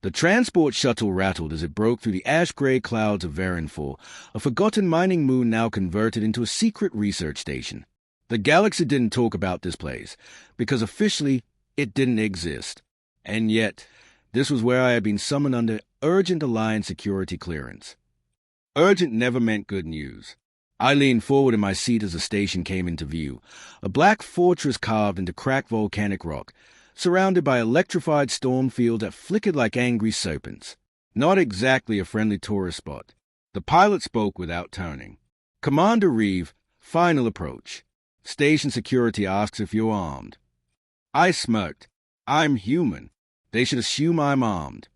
The transport shuttle rattled as it broke through the ash-gray clouds of Varenfor, a forgotten mining moon now converted into a secret research station. The galaxy didn't talk about this place, because officially it didn't exist. And yet, this was where I had been summoned under urgent Alliance security clearance. Urgent never meant good news. I leaned forward in my seat as the station came into view, a black fortress carved into cracked volcanic rock, surrounded by electrified storm fields that flickered like angry serpents. Not exactly a friendly tourist spot. The pilot spoke without turning. "Commander Reeve, final approach. Station security asks if you're armed." I smirked. I'm human. They should assume I'm armed.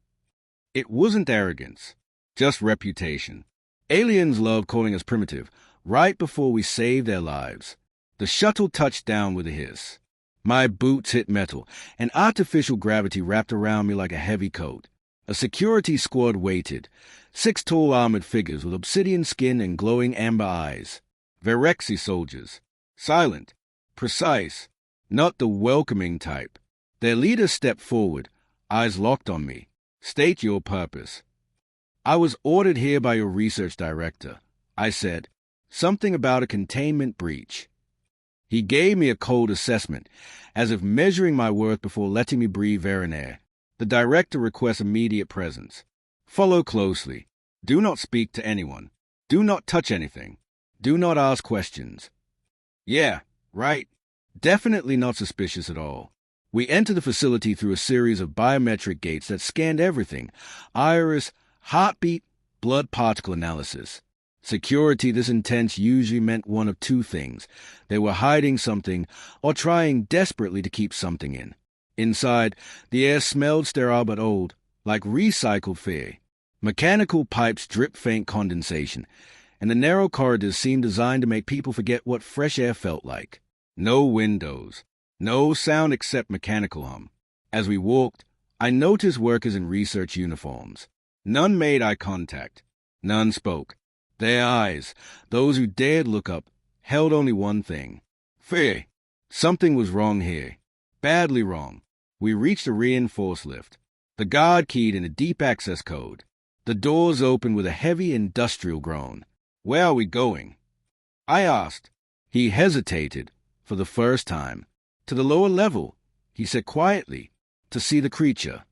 It wasn't arrogance, just reputation. Aliens love calling us primitive, right before we save their lives. The shuttle touched down with a hiss. My boots hit metal, and artificial gravity wrapped around me like a heavy coat. A security squad waited, 6 tall armored figures with obsidian skin and glowing amber eyes. Verexi soldiers. Silent, precise, not the welcoming type. Their leader stepped forward, eyes locked on me. "State your purpose." "I was ordered here by your research director," I said. "Something about a containment breach." He gave me a cold assessment, as if measuring my worth before letting me breathe Varen air. "The director requests immediate presence. Follow closely. Do not speak to anyone. Do not touch anything. Do not ask questions." Yeah, right. Definitely not suspicious at all. We entered the facility through a series of biometric gates that scanned everything: iris, heartbeat, blood particle analysis. Security this intense usually meant one of two things. They were hiding something or trying desperately to keep something in. Inside, the air smelled sterile but old, like recycled fear. Mechanical pipes dripped faint condensation, and the narrow corridors seemed designed to make people forget what fresh air felt like. No windows. No sound except mechanical hum. As we walked, I noticed workers in research uniforms. None made eye contact. None spoke. Their eyes, those who dared look up, held only one thing: fear. Something was wrong here. Badly wrong. We reached a reinforced lift. The guard keyed in a deep access code. The doors opened with a heavy industrial groan. "Where are we going?" I asked. He hesitated, for the first time. "To the lower level," he said quietly, "to see the creature."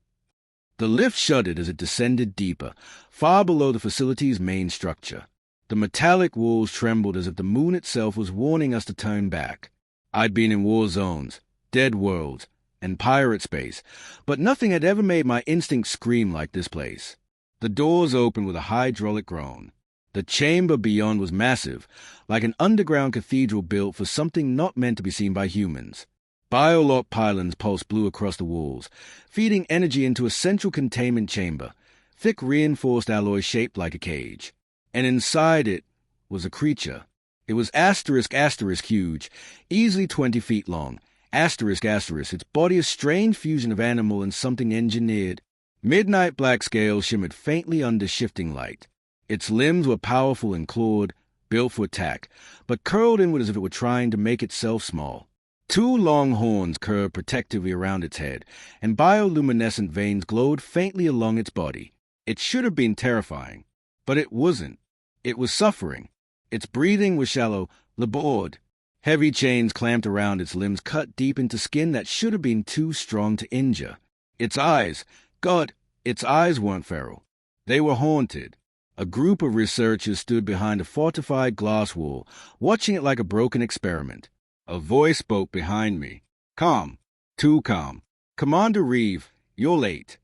The lift shuddered as it descended deeper, far below the facility's main structure. The metallic walls trembled as if the moon itself was warning us to turn back. I'd been in war zones, dead worlds, and pirate space, but nothing had ever made my instincts scream like this place. The doors opened with a hydraulic groan. The chamber beyond was massive, like an underground cathedral built for something not meant to be seen by humans. Biolock pylons pulsed blue across the walls, feeding energy into a central containment chamber, thick reinforced alloy shaped like a cage. And inside it was a creature. It was asterisk huge, easily 20 feet long. Asterisk, its body a strange fusion of animal and something engineered. Midnight black scales shimmered faintly under shifting light. Its limbs were powerful and clawed, built for attack, but curled inward as if it were trying to make itself small. 2 long horns curved protectively around its head, and bioluminescent veins glowed faintly along its body. It should have been terrifying, but it wasn't. It was suffering. Its breathing was shallow, labored. Heavy chains clamped around its limbs, cut deep into skin that should have been too strong to injure. Its eyes, God, its eyes weren't feral. They were haunted. A group of researchers stood behind a fortified glass wall, watching it like a broken experiment. A voice spoke behind me. "Calm. Too calm. Commander Reeve, you're late."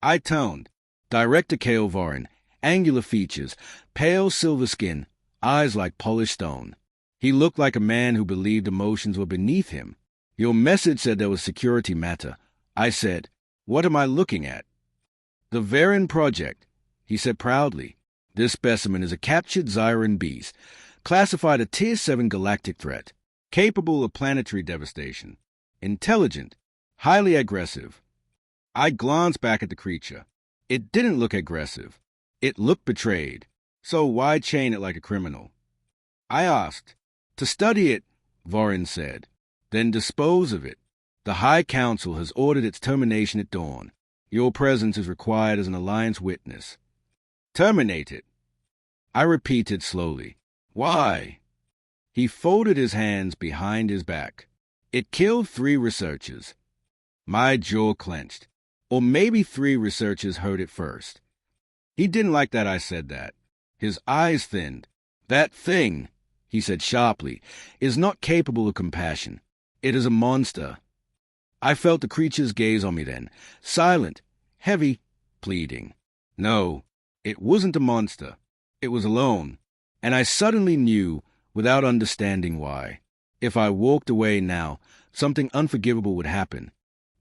I toned. Director Kale Vorin, angular features, pale silver skin, eyes like polished stone. He looked like a man who believed emotions were beneath him. "Your message said there was security matter." I said. "What am I looking at?" "The Varen Project," he said proudly. "This specimen is a captured Zyran beast, classified a Tier 7 galactic threat, capable of planetary devastation, intelligent, highly aggressive." I glanced back at the creature. It didn't look aggressive. It looked betrayed. So why chain it like a criminal? I asked. "To study it," Vorin said. "Then dispose of it. The High Council has ordered its termination at dawn. Your presence is required as an Alliance witness. Terminate it. I repeated slowly. Why? He folded his hands behind his back. It killed 3 researchers. My jaw clenched. Or maybe 3 researchers heard it first. He didn't like that I said that. His eyes thinned. That thing, he said sharply, is not capable of compassion. It is a monster. I felt the creature's gaze on me then, silent, heavy, pleading. No, it wasn't a monster. It was alone. And I suddenly knew, without understanding why, if I walked away now, something unforgivable would happen.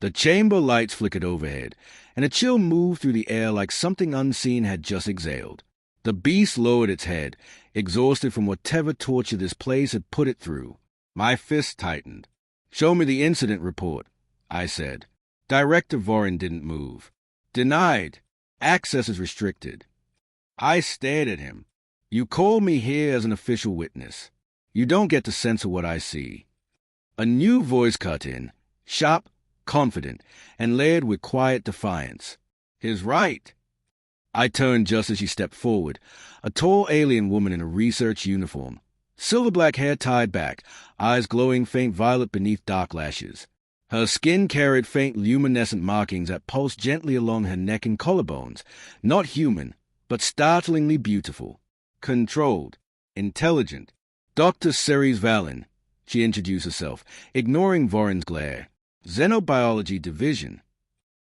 The chamber lights flickered overhead, and a chill moved through the air like something unseen had just exhaled. The beast lowered its head, exhausted from whatever torture this place had put it through. My fist tightened. Show me the incident report, I said. Director Vorin didn't move. Denied. Access is restricted. I stared at him. You call me here as an official witness. You don't get to censor what I see. A new voice cut in, sharp, confident, and layered with quiet defiance. His right. I turned just as she stepped forward, a tall alien woman in a research uniform, silver-black hair tied back, eyes glowing faint violet beneath dark lashes. Her skin carried faint luminescent markings that pulsed gently along her neck and collarbones, not human, but startlingly beautiful. Controlled, intelligent. Dr. Ceres Valen, she introduced herself, ignoring Vorin's glare. Xenobiology Division.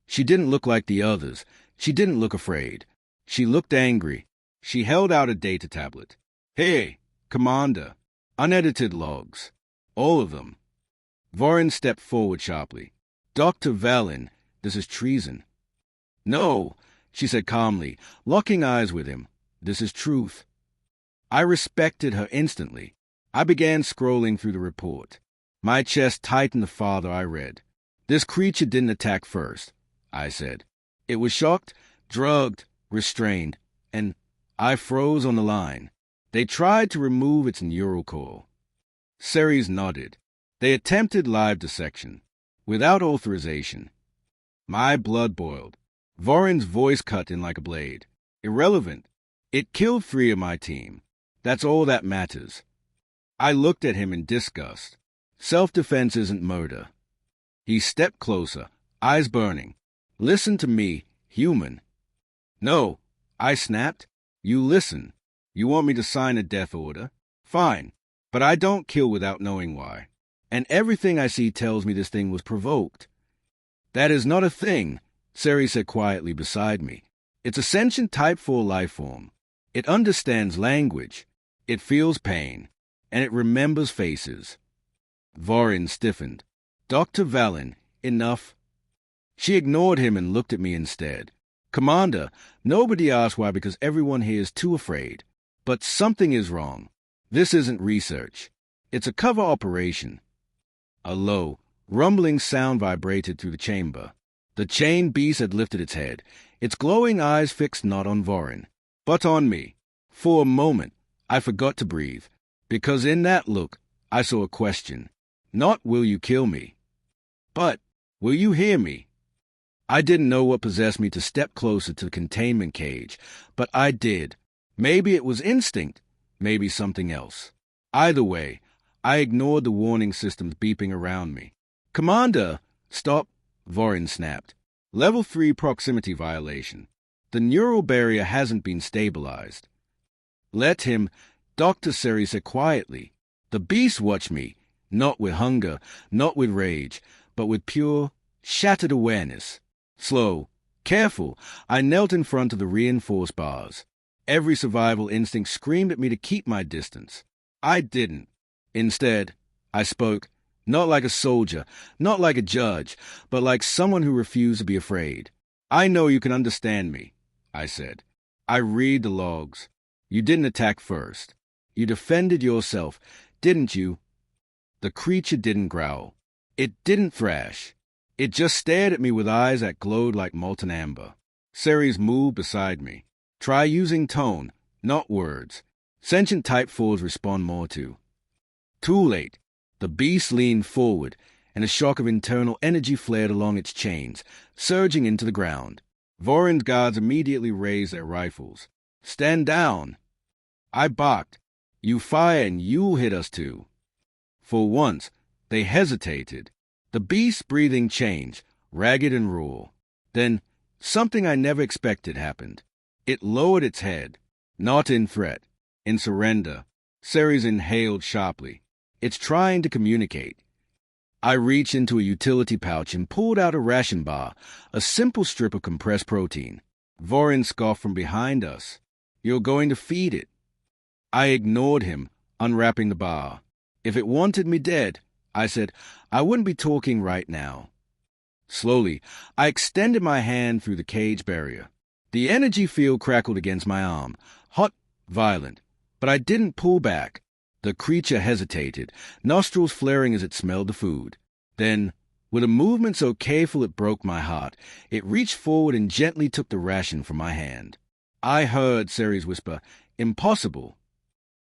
She didn't look like the others. She didn't look afraid. She looked angry. She held out a data tablet. Hey, Commander. Unedited logs. All of them. Vorin stepped forward sharply. Dr. Valen, this is treason. No, she said calmly, locking eyes with him. This is truth. I respected her instantly. I began scrolling through the report. My chest tightened the farther I read. This creature didn't attack first, I said. It was shocked, drugged, restrained, and I froze on the line. They tried to remove its neural core. Ceres nodded. They attempted live dissection, without authorization. My blood boiled. Vorin's voice cut in like a blade. Irrelevant. It killed 3 of my team. That's all that matters. I looked at him in disgust. Self-defense isn't murder. He stepped closer, eyes burning. Listen to me, human. No, I snapped. You listen. You want me to sign a death order? Fine, but I don't kill without knowing why. And everything I see tells me this thing was provoked. That is not a thing, Ceres said quietly beside me. It's a sentient Type 4 life form. It understands language. It feels pain. And it remembers faces. Vorin stiffened. Dr. Valen, enough. She ignored him and looked at me instead. Commander, nobody asked why because everyone here is too afraid. But something is wrong. This isn't research. It's a cover operation. A low, rumbling sound vibrated through the chamber. The chained beast had lifted its head, its glowing eyes fixed not on Vorin, but on me. For a moment, I forgot to breathe, because in that look, I saw a question. Not will you kill me, but will you hear me? I didn't know what possessed me to step closer to the containment cage, but I did. Maybe it was instinct, maybe something else. Either way, I ignored the warning systems beeping around me. Commander! Stop, Vorin snapped. Level 3 proximity violation. The neural barrier hasn't been stabilized. Let him, Dr. Ceres said quietly. The beast watched me, not with hunger, not with rage, but with pure, shattered awareness. Slow, careful, I knelt in front of the reinforced bars. Every survival instinct screamed at me to keep my distance. I didn't. Instead, I spoke, not like a soldier, not like a judge, but like someone who refused to be afraid. I know you can understand me, I said. I read the logs. You didn't attack first. You defended yourself, didn't you? The creature didn't growl. It didn't thrash. It just stared at me with eyes that glowed like molten amber. Ceres moved beside me. Try using tone, not words. Sentient Type 4s respond more to. Too late. The beast leaned forward, and a shock of internal energy flared along its chains, surging into the ground. Vorin's guards immediately raised their rifles. "Stand down!" I barked. "You fire and you'll hit us too." For once, they hesitated. The beast's breathing changed, ragged and raw. Then, something I never expected happened. It lowered its head, not in threat, in surrender. Ceres inhaled sharply. "It's trying to communicate." I reached into a utility pouch and pulled out a ration bar, a simple strip of compressed protein. Vorin scoffed from behind us. "You're going to feed it." I ignored him, unwrapping the bar. "If it wanted me dead," I said, "I wouldn't be talking right now." Slowly, I extended my hand through the cage barrier. The energy field crackled against my arm, hot, violent, but I didn't pull back. The creature hesitated, nostrils flaring as it smelled the food. Then, with a movement so careful it broke my heart, it reached forward and gently took the ration from my hand. I heard Ceres whisper, "Impossible."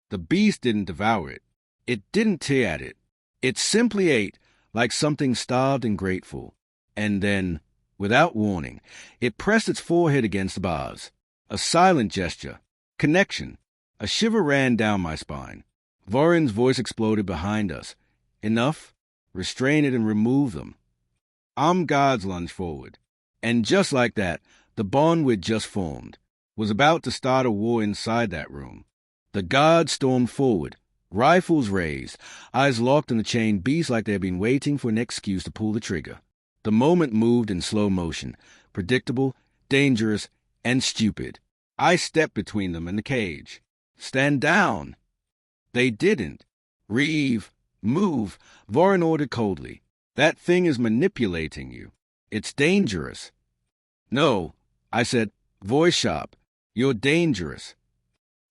The beast didn't devour it. It didn't tear at it. It simply ate, like something starved and grateful. And then, without warning, it pressed its forehead against the bars. A silent gesture. Connection. A shiver ran down my spine. Vorin's voice exploded behind us. "Enough? Restrain it and remove them." Armed guards lunged forward. And just like that, the bond we'd just formed was about to start a war inside that room. The guards stormed forward, rifles raised, eyes locked on the chained beast like they had been waiting for an excuse to pull the trigger. The moment moved in slow motion, predictable, dangerous, and stupid. I stepped between them and the cage. "Stand down!" They didn't. "Reeve, move," Vorin ordered coldly. "That thing is manipulating you. It's dangerous." "No," I said, voice sharp. "You're dangerous."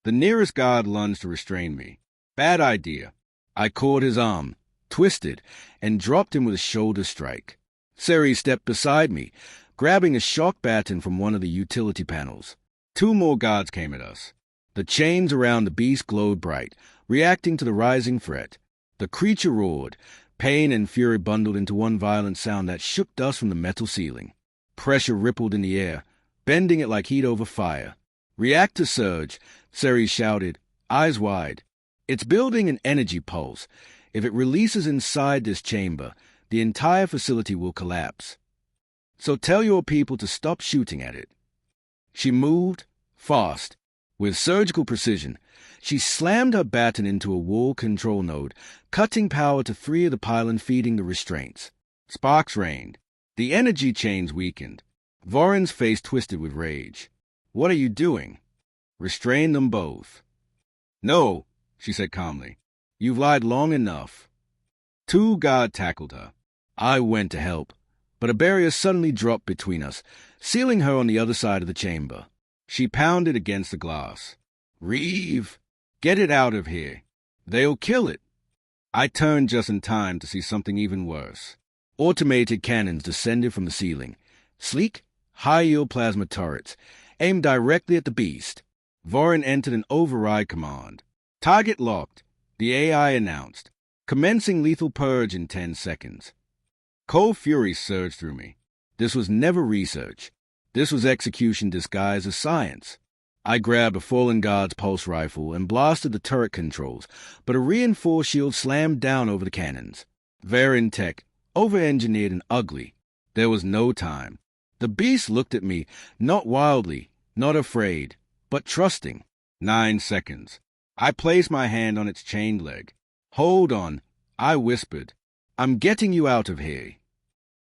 The nearest guard lunged to restrain me. "Bad idea." I caught his arm, twisted, and dropped him with a shoulder strike. Ceres stepped beside me, grabbing a shock baton from one of the utility panels. 2 more guards came at us. The chains around the beast glowed bright, reacting to the rising threat. The creature roared, pain and fury bundled into one violent sound that shook dust from the metal ceiling. Pressure rippled in the air, bending it like heat over fire. "Reactor surge," Ceres shouted, eyes wide. "It's building an energy pulse. If it releases inside this chamber, the entire facility will collapse. So tell your people to stop shooting at it." She moved, fast, with surgical precision. She slammed her baton into a wall control node, cutting power to 3 of the pylon feeding the restraints. Sparks rained. The energy chains weakened. Vorin's face twisted with rage. "What are you doing?" "Restrain them both." "No," she said calmly. "You've lied long enough." 2 guards tackled her. I went to help, but a barrier suddenly dropped between us, sealing her on the other side of the chamber. She pounded against the glass. "Reeve, get it out of here. They'll kill it." I turned just in time to see something even worse. Automated cannons descended from the ceiling. Sleek, high-yield plasma turrets, aimed directly at the beast. Vorin entered an override command. "Target locked," the AI announced. "Commencing lethal purge in 10 seconds. Cold fury surged through me. This was never research. This was execution disguised as science. I grabbed a fallen guard's pulse rifle and blasted the turret controls, but a reinforced shield slammed down over the cannons. Varin tech, over-engineered and ugly. There was no time. The beast looked at me, not wildly, not afraid, but trusting. 9 seconds. I placed my hand on its chained leg. "Hold on," I whispered. "I'm getting you out of here."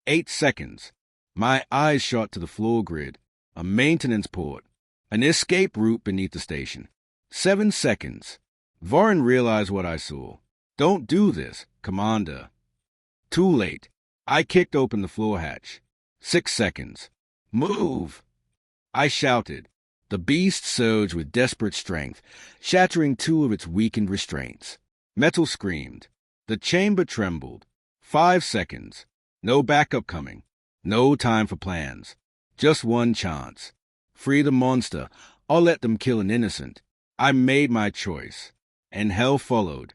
8 seconds. My eyes shot to the floor grid, a maintenance port, an escape route beneath the station. 7 seconds. Vorin realized what I saw. "Don't do this, Commander." Too late. I kicked open the floor hatch. 6 seconds. "Move!" I shouted. The beast surged with desperate strength, shattering 2 of its weakened restraints. Metal screamed. The chamber trembled. 5 seconds. No backup coming. No time for plans. Just one chance. Free the monster, or let them kill an innocent. I made my choice, and hell followed.